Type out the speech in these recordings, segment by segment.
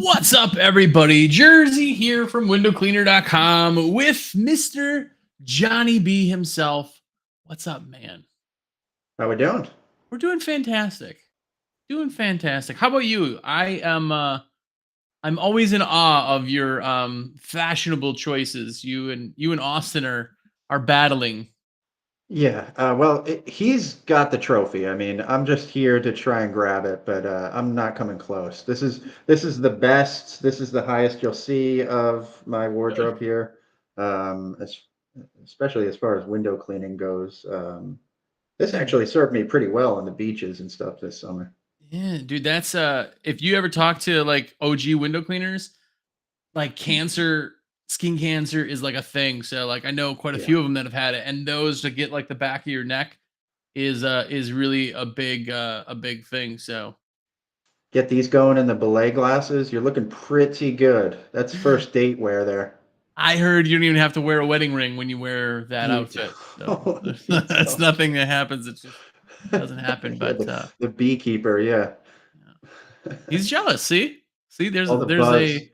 What's up, everybody? Jersey here from windowcleaner.com with Mr. Johnny B himself. What's up, man? How we doing? We're doing fantastic. Doing fantastic. How about you? I'm always in awe of your fashionable choices. You and Austin are battling. Yeah, well, he's got the trophy. I mean, I'm just here to try and grab it, but I'm not coming close. This is the best. This is the highest you'll see of my Really? wardrobe here, as, especially as far as window cleaning goes. This Yeah, actually served me pretty well on the beaches and stuff this summer. yeah, dude. That's if you ever talk to like OG window cleaners, like skin cancer is like a thing. So like I know quite a Yeah, few of them that have had it, and those to get like the back of your neck is really a big thing. So get these going in the belay glasses. You're looking pretty good. That's first date wear there. I heard you don't even have to wear a wedding ring when you wear that You outfit. So don't. You that's don't. nothing that happens. It just doesn't happen. Yeah, But the beekeeper, yeah. yeah. He's jealous. See, there's All the there's buzz. a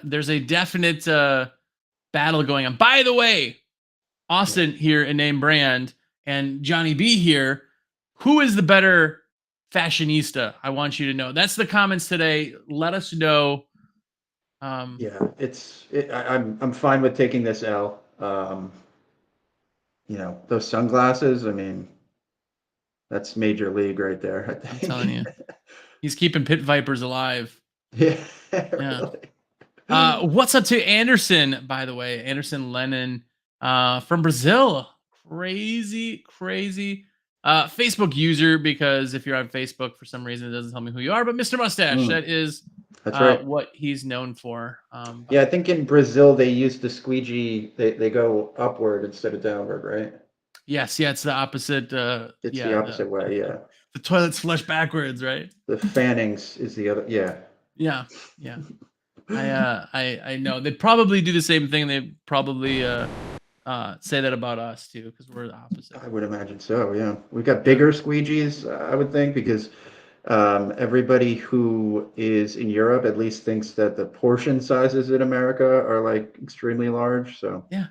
there's a definite battle going on. By the way, Yeah. Austin here in name brand and Johnny B here. Who is the better fashionista? I want you to know. That's the comments today. Let us know. Um, Yeah, I'm fine with taking this L. Those sunglasses, I mean, that's major league right there, I I'm telling think. you, he's keeping pit vipers alive. Yeah, Yeah. really. What's up to Anderson? By the way, Anderson Lennon from Brazil. Crazy, crazy. Facebook user because if you're on Facebook for some reason it doesn't tell me who you are, but Mr. Mustache, Mm, that is that's right. what he's known for. Yeah, I think in Brazil they use the squeegee, they go upward instead of downward, right? Yes, yeah, it's the opposite. It's the Yeah, opposite way, yeah. the toilet's flush backwards, right? The fannings is the other, yeah. Yeah, yeah. I know they probably do the same thing. They probably say that about us too because we're the opposite. I would imagine so, yeah. We've got Yeah, bigger squeegees, I would think, because everybody who is in Europe at least thinks that the portion sizes in America are like extremely large. So, yeah.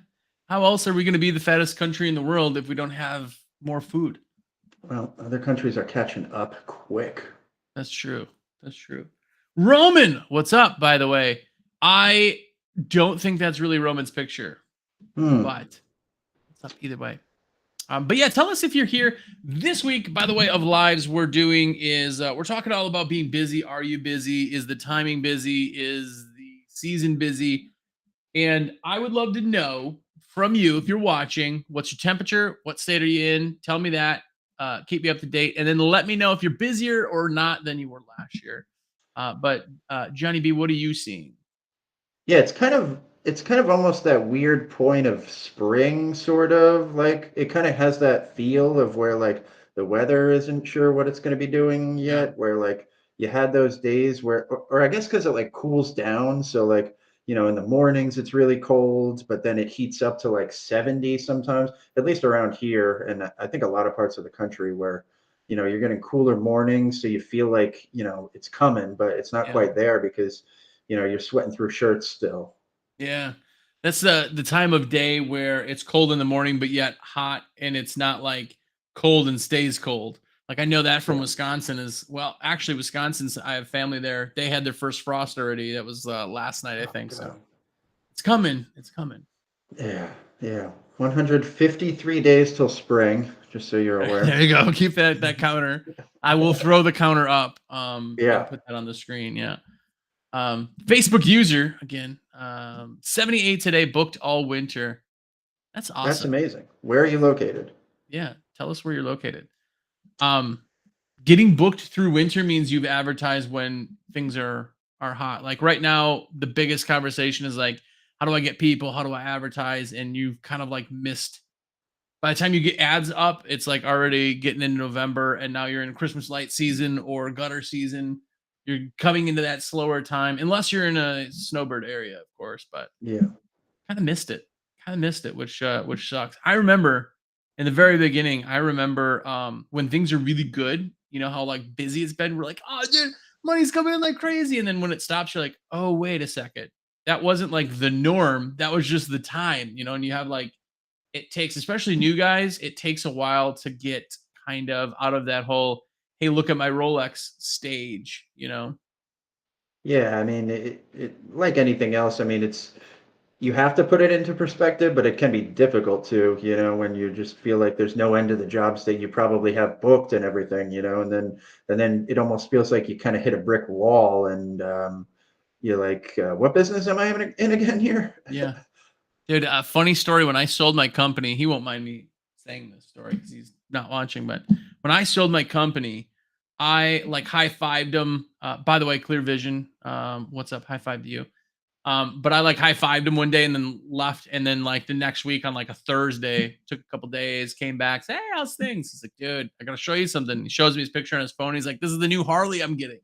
How else are we going to be the fattest country in the world if we don't have more food? well, other countries are catching up quick. That's true. That's true. Roman, what's up? By the way, I don't think that's really Roman's picture, Hmm. but what's up either way? But yeah, tell us if you're here this week. By the way, of lives we're doing is we're talking all about being busy. Are you busy? Is the timing busy? Is the season busy? And I would love to know from you if you're watching, what's your temperature? What state are you in? Tell me that. Keep me up to date, and then let me know if you're busier or not than you were last year. But Johnny B, what are you seeing? Yeah, it's kind of almost that weird point of spring, sort of like it kind of has that feel of where like the weather isn't sure what it's going to be doing Yeah, yet, where like you had those days where, or I guess because it like cools down, so like in the mornings it's really cold, but then it heats up to like 70 sometimes, at least around here, and I think a lot of parts of the country where you're getting cooler mornings, so you feel like it's coming, but it's not yeah. quite there because you're sweating through shirts still. Yeah. That's the time of day where it's cold in the morning, but yet hot, and it's not like cold and stays cold. Like I know that from Yeah. Wisconsin is well, actually Wisconsin's I have family there. They had their first frost already. That was last night, I Oh think. So God. it's coming. It's coming. Yeah. Yeah. 153 days till spring, just so you're There aware. you go. Keep that counter. I will throw the counter up and Yeah. put that on the screen. Yeah. Facebook user again. 78 today, booked all winter. That's That's awesome. amazing. Where are you located? Yeah. Tell us where you're located. Um, Getting booked through winter means you've advertised when things are hot. Like right now, the biggest conversation is like, how do I get people? How do I advertise? And you've kind of like missed. By the time you get ads up, it's like already getting into November, and now you're in Christmas light season or gutter season. You're coming into that slower time, unless you're in a snowbird area, of course. But Yeah. kind of missed it. Kind of missed it, which sucks. I remember in the very beginning, I remember when things are really good, you know how like busy it's been. We're like, oh dude, money's coming in like crazy. And then when it stops, you're like, oh, wait a second. That wasn't like the norm. That was just the time, and you have like, it takes, especially new guys, it takes a while to get kind of out of that whole, hey, look at my Rolex stage. Yeah, I mean, it like anything else. I mean, you have to put it into perspective, but it can be difficult too, when you just feel like there's no end to the jobs that you probably have booked and everything, and then it almost feels like you kind of hit a brick wall, and you're like, what business am I in again here? Yeah. Dude, a funny story. When I sold my company, he won't mind me saying this story because he's not watching. But when I sold my company, I like high fived him. By the way, Clear Vision, what's up? High five to you. But I like high fived him one day and then left. And then like the next week on like a Thursday, took a couple days, came back, said, hey, how's things? He's like, dude, I gotta show you something. He shows me his picture on his phone. He's like, this is the new Harley I'm getting.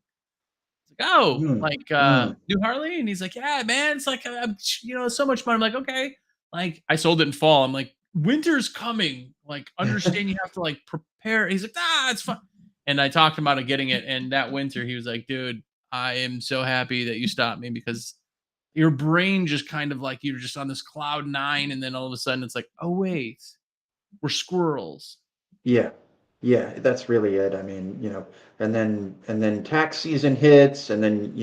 Like, oh, Mm, like mm. new Harley? And he's like, yeah, man, it's like so much fun. I'm like, okay. Like I sold it in fall. I'm like, winter's coming. Like, understand you have to like prepare. He's like, it's fun. And I talked him about getting it. And that winter, he was like, dude, I am so happy that you stopped me because your brain just kind of like you're just on this cloud nine, and then all of a sudden it's like, oh wait, we're squirrels. Yeah. Yeah, that's really it. I mean, and then tax season hits, and then,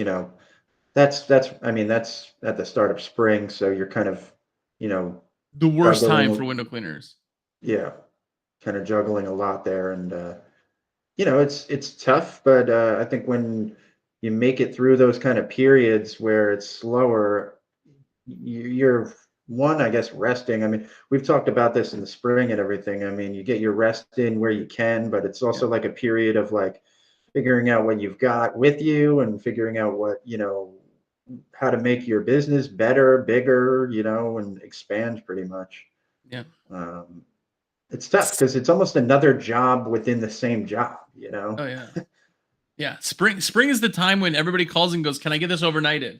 that's I mean, that's at the start of spring, so you're kind of, you know, The worst time for juggling, window cleaners. yeah, kind of juggling a lot there, and it's tough, but I think when you make it through those kind of periods where it's slower, you're one, I guess, resting. I mean, we've talked about this in the spring and everything. I mean, you get your rest in where you can, but it's Yeah. also like a period of like figuring out what you've got with you and figuring out what, how to make your business better, bigger, and expand pretty much. Yeah. Um, it's tough because it's almost another job within the same job. Oh yeah. Yeah, spring is the time when everybody calls and goes, "Can I get this overnighted?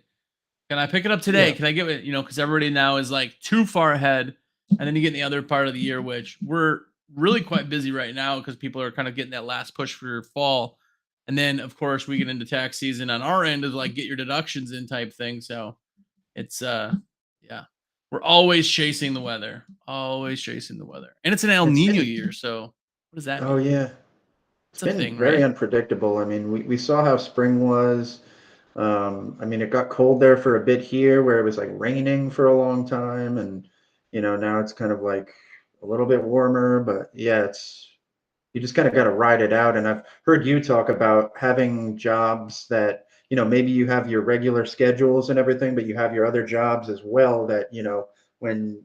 Can I pick it up today? Yeah. Can I get it?" Because everybody now is like too far ahead, and then you get in the other part of the year, which we're really quite busy right now because people are kind of getting that last push for fall, and then of course we get into tax season on our end of like get your deductions in type thing. So it's yeah, we're always chasing the weather, and it's an El It's Nino been, year. So what does that oh mean? yeah, it's It's a been thing, very right? unpredictable. I mean, we saw how spring was. I mean, it got cold there for a bit here where it was like raining for a long time. And, now it's kind of like a little bit warmer, but yeah, you just kind of got to ride it out. And I've heard you talk about having jobs that, maybe you have your regular schedules and everything, but you have your other jobs as well that, when,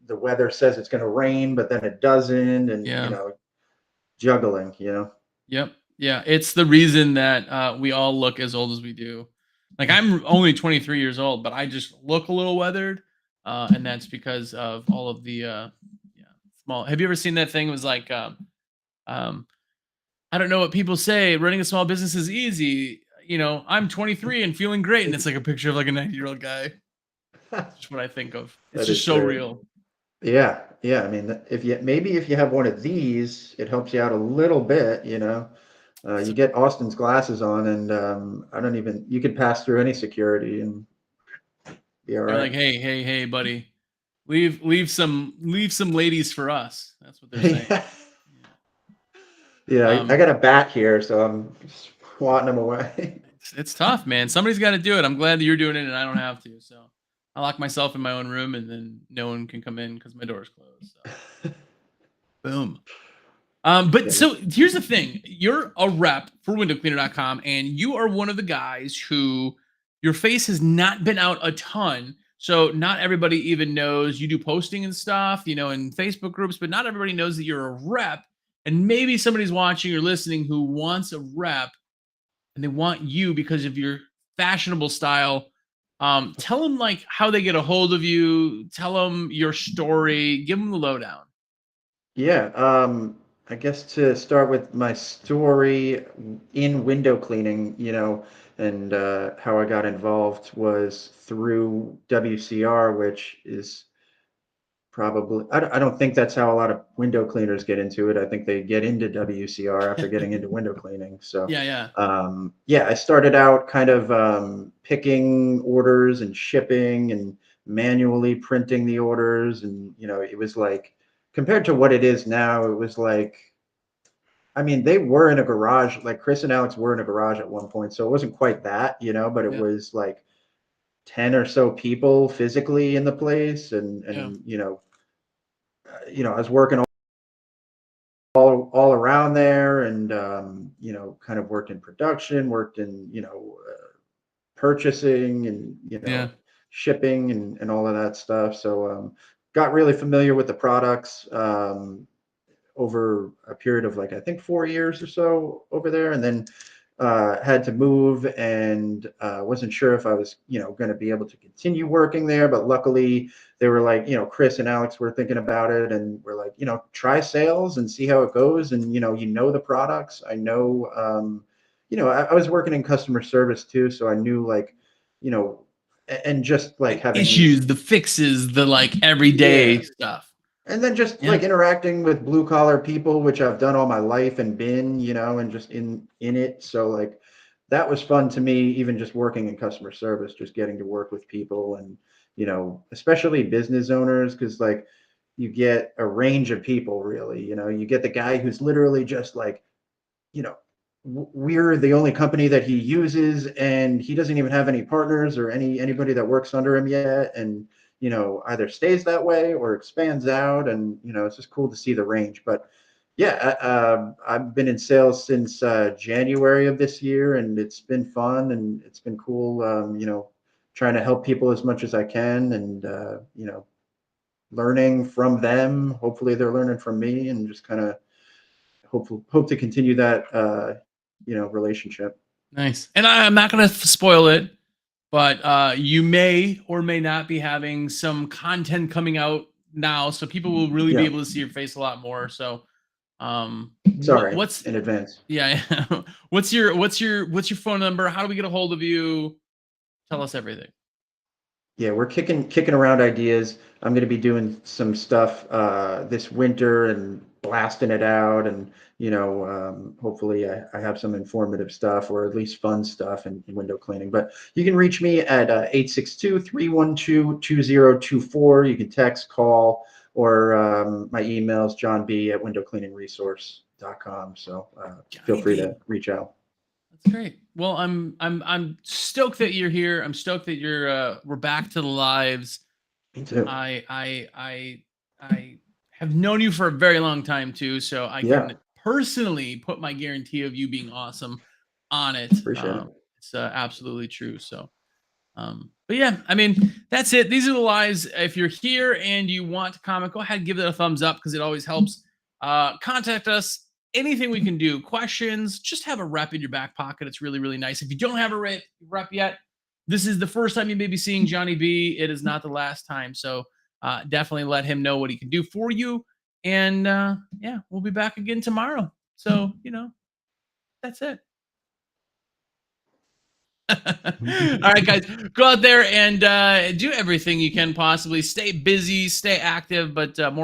the weather says it's going to rain, but then it doesn't, and, Yeah. juggling. Yep. Yeah, it's the reason that we all look as old as we do. Like I'm only 23 years old, but I just look a little weathered, and that's because of all of the yeah, small. Have you ever seen that thing? It was like, um, I don't know what people say. Running a small business is easy. I'm 23 and feeling great, and it's like a picture of like a 90-year-old guy. It's just what I think of. It's That just is so great. real. Yeah, yeah. I mean, if you have one of these, it helps you out a little bit. You So get Austin's glasses on, and you could pass through any security and be all they're right. like, hey, hey, hey, buddy, leave some ladies for us. That's what they're saying. Yeah, Yeah. yeah. I Um, got a bat here, so I'm swatting them away. it's tough, man. Somebody's got to do it. I'm glad that you're doing it and I don't have to. So I lock myself in my own room and then no one can come in because my door's closed. So boom. But Yeah, so here's the thing. You're a rep for windowcleaner.com and you are one of the guys who your face has not been out a ton. So not everybody even knows you do posting and stuff, in Facebook groups, but not everybody knows that you're a rep. And maybe somebody's watching or listening who wants a rep and they want you because of your fashionable style. Tell them like how they get a hold of you. Tell them your story. Give them the lowdown. yeah. I guess to start with my story in window cleaning, and how I got involved was through WCR, which is probably. I don't think that's how a lot of window cleaners get into it. I think they get into WCR after getting into window cleaning. So Yeah. yeah, I started out kind of picking orders and shipping and manually printing the orders. And, you know, it was like, compared to what it is now, it was like, I mean, they were in a garage, like Chris and Alex were in a garage at one point. So it wasn't quite that, you know, but it Yeah. was like 10 or so people physically in the place. And, Yeah. I was working all around there, and kind of worked in production, worked in purchasing, and Yeah. shipping, and all of that stuff. So got really familiar with the products over a period of, like, I think 4 years or so over there, and then had to move, and wasn't sure if I was, going to be able to continue working there. But luckily, they were like, Chris and Alex were thinking about it, and we're like, try sales and see how it goes. And the products. I know, I was working in customer service too, so I knew, like, and just like The having, issues, the fixes, the like everyday yeah, stuff. and then just Yeah. like interacting with blue collar people, which I've done all my life and been, and just in it. So like that was fun to me, even just working in customer service, just getting to work with people, and especially business owners, because like you get a range of people, really. You get the guy who's literally just like, you know, we're the only company that he uses, and he doesn't even have any partners or anybody that works under him yet. And either stays that way or expands out. And it's just cool to see the range. But yeah, I've been in sales since January of this year, and it's been fun, and it's been cool. Trying to help people as much as I can, and learning from them. Hopefully they're learning from me, and just kind of hope to continue that relationship. Nice. And I'm not going to spoil it, but you may or may not be having some content coming out now, so people will really be Yeah, able to see your face a lot more. So, sorry what's in advance. yeah, yeah. What's your phone number? How do we get a hold of you? Tell us everything. Yeah, we're kicking around ideas. I'm going to be doing some stuff this winter and blasting it out, and hopefully I have some informative stuff, or at least fun stuff in window cleaning. But you can reach me at 862-312-2024. You can text, call, or my email is johnb@windowcleaningresource.com. So feel Johnny free B. to reach out. That's great. Well, I'm stoked that you're here. I'm stoked that we're back to the lives. Me too. I have known you for a very long time too, so I Yeah, can personally put my guarantee of you being awesome on it. appreciate it. It's absolutely true. So, but yeah, I mean, that's it. These are the lives. If you're here and you want to comment, go ahead and give it a thumbs up, because it always helps. Contact us. Anything we can do. Questions, just have a rep in your back pocket. It's really, really nice. If you don't have a rep yet, this is the first time you may be seeing Johnny B. It is not the last time. So definitely let him know what he can do for you. And yeah, we'll be back again tomorrow. So, that's it. All right, guys, go out there and do everything you can possibly. Stay busy, stay active, but more